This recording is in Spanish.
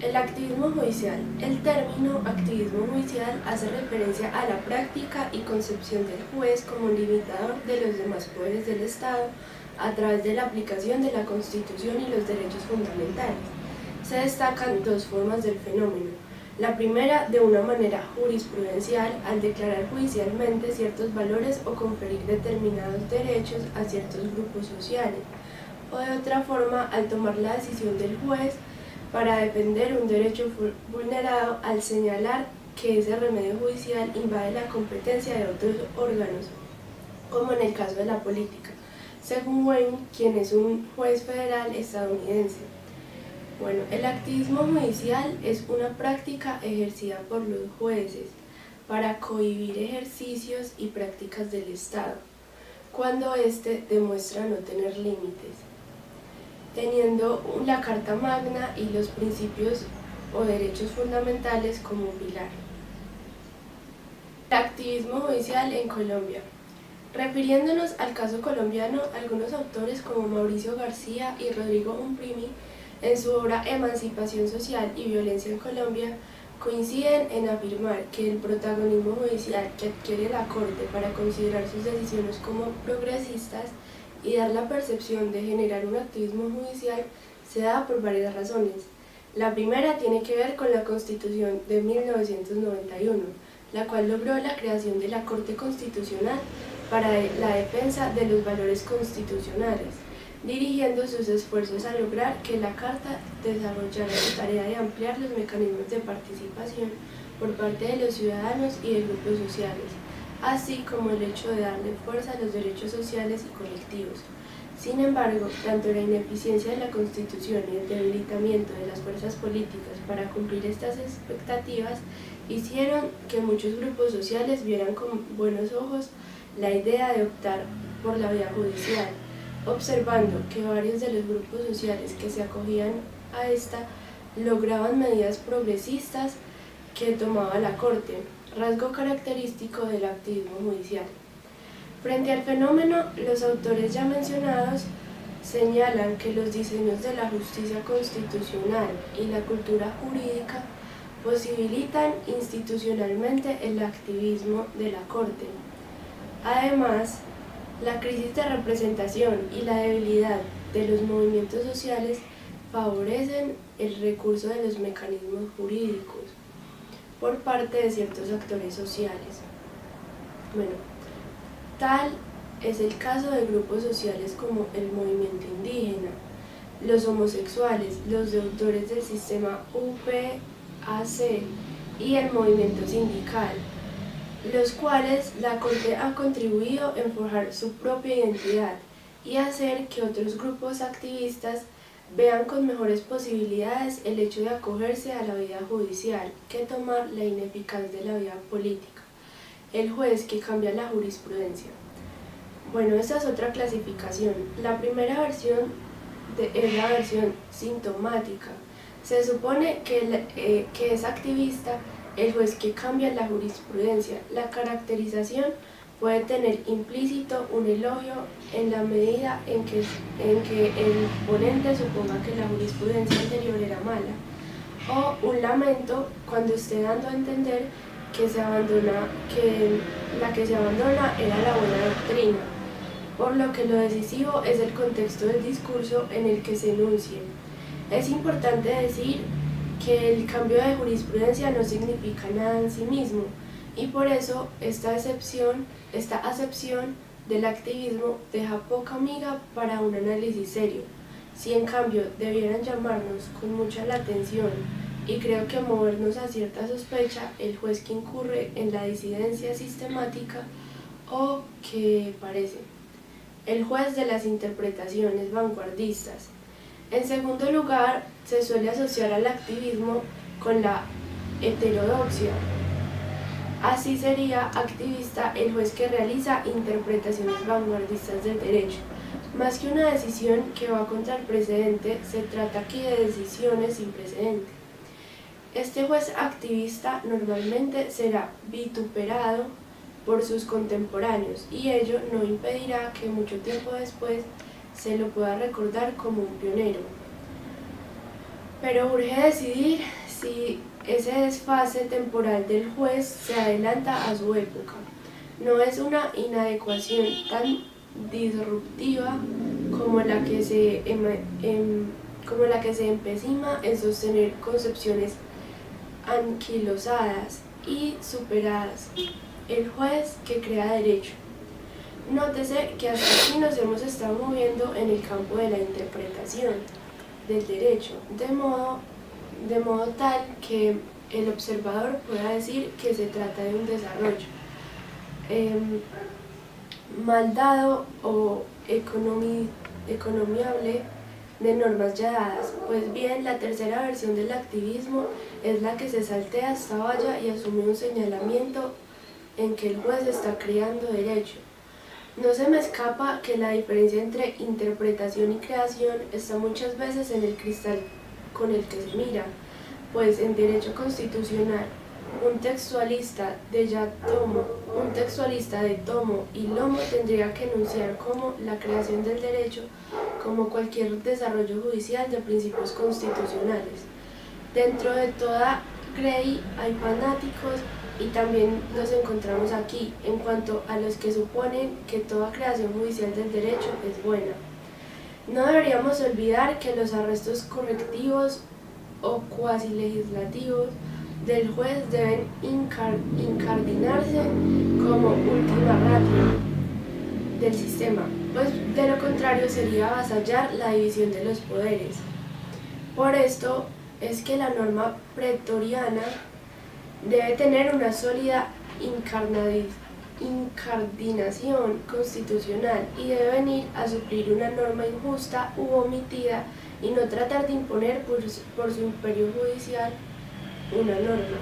El activismo judicial. El término activismo judicial hace referencia a la práctica y concepción del juez como limitador de los demás poderes del Estado a través de la aplicación de la Constitución y los derechos fundamentales. Se destacan dos formas del fenómeno. La primera, de una manera jurisprudencial, al declarar judicialmente ciertos valores o conferir determinados derechos a ciertos grupos sociales, o de otra forma, al tomar la decisión del juez para defender un derecho vulnerado al señalar que ese remedio judicial invade la competencia de otros órganos, como en el caso de la política, según Wayne, quien es un juez federal estadounidense. Bueno, el activismo judicial es una práctica ejercida por los jueces para cohibir ejercicios y prácticas del Estado, cuando éste demuestra no tener límites, teniendo la Carta Magna y los principios o derechos fundamentales como pilar. El activismo judicial en Colombia. Refiriéndonos al caso colombiano, algunos autores como Mauricio García y Rodrigo Umprimi, en su obra Emancipación Social y Violencia en Colombia, coinciden en afirmar que el protagonismo judicial que adquiere la Corte para considerar sus decisiones como progresistas y dar la percepción de generar un activismo judicial se da por varias razones. La primera tiene que ver con la Constitución de 1991, la cual logró la creación de la Corte Constitucional para la defensa de los valores constitucionales, dirigiendo sus esfuerzos a lograr que la Carta desarrollara su tarea de ampliar los mecanismos de participación por parte de los ciudadanos y de grupos sociales, así como el hecho de darle fuerza a los derechos sociales y colectivos. Sin embargo, tanto la ineficiencia de la Constitución y el debilitamiento de las fuerzas políticas para cumplir estas expectativas hicieron que muchos grupos sociales vieran con buenos ojos la idea de optar por la vía judicial, observando que varios de los grupos sociales que se acogían a esta lograban medidas progresistas que tomaba la Corte, rasgo característico del activismo judicial. Frente al fenómeno, los autores ya mencionados señalan que los diseños de la justicia constitucional y la cultura jurídica posibilitan institucionalmente el activismo de la Corte. Además, la crisis de representación y la debilidad de los movimientos sociales favorecen el recurso de los mecanismos jurídicos por parte de ciertos actores sociales. Bueno, tal es el caso de grupos sociales como el movimiento indígena, los homosexuales, los deudores del sistema UPAC y el movimiento sindical, los cuales la Corte ha contribuido en forjar su propia identidad y hacer que otros grupos activistas vean con mejores posibilidades el hecho de acogerse a la vía judicial que tomar la ineficaz de la vía política. El juez que cambia la jurisprudencia. Bueno, esta es otra clasificación. La primera versión es la versión sintomática. Se supone que es activista el juez que cambia la jurisprudencia. La caracterización puede tener implícito un elogio en la medida en que el ponente suponga que la jurisprudencia anterior era mala, o un lamento cuando esté dando a entender que la que se abandona era la buena doctrina, por lo que lo decisivo es el contexto del discurso en el que se enuncie. Es importante decir que el cambio de jurisprudencia no significa nada en sí mismo, y por eso esta acepción del activismo deja poca miga para un análisis serio. Si en cambio debieran llamarnos con mucha la atención y creo que movernos a cierta sospecha el juez que incurre en la disidencia sistemática o que parece el juez de las interpretaciones vanguardistas. En segundo lugar, se suele asociar al activismo con la heterodoxia. Así sería activista el juez que realiza interpretaciones vanguardistas del derecho. Más que una decisión que va contra el precedente, se trata aquí de decisiones sin precedente. Este juez activista normalmente será vituperado por sus contemporáneos y ello no impedirá que mucho tiempo después se lo pueda recordar como un pionero. pero urge decidir si ese desfase temporal del juez se adelanta a su época. No es una inadecuación tan disruptiva como la que se empecina en sostener concepciones anquilosadas y superadas. El juez que crea derecho. Nótese que hasta aquí nos hemos estado moviendo en el campo de la interpretación del derecho, de modo tal que el observador pueda decir que se trata de un desarrollo mal dado o economiable de normas ya dadas. Pues bien, la tercera versión del activismo es la que se saltea esta valla y asume un señalamiento en que el juez está creando derecho. No se me escapa que la diferencia entre interpretación y creación está muchas veces en el cristal con el que se mira, pues en derecho constitucional, un textualista de tomo y lomo tendría que enunciar como la creación del derecho como cualquier desarrollo judicial de principios constitucionales. Dentro de toda grey hay fanáticos y también los encontramos aquí, en cuanto a los que suponen que toda creación judicial del derecho es buena. No deberíamos olvidar que los arrestos correctivos o cuasi legislativos del juez deben incardinarse como última ratio del sistema, pues de lo contrario sería avasallar la división de los poderes. Por esto es que la norma pretoriana debe tener una sólida incardinación constitucional y debe venir a suplir una norma injusta u omitida y no tratar de imponer por su imperio judicial una norma.